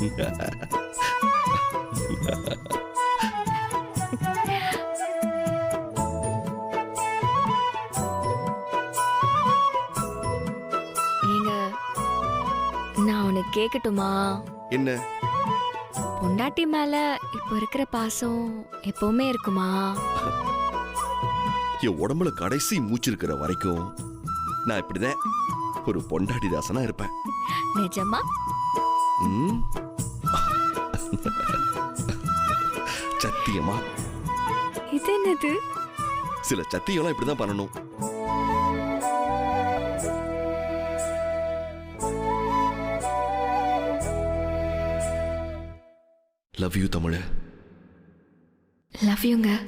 நீங்க நான் உனக்கு கேட்கட்டுமா? என்ன? பொண்டாட்டி மேல இப்போ இருக்கிற பாசம் எப்பவுமே இருக்குமா? என் உடம்புல கடைசி மூச்சு இருக்கிற வரைக்கும் நான் இப்படிதான் ஒரு பொண்டாட்டி தாசனா இருப்பேன். நிஜமா? ம். சத்தியமா. இது என்னது? சில சத்தியம்லாம் இப்படிதான் பண்ணணும். லவ் யூ தமிழ. லவ் யூங்க.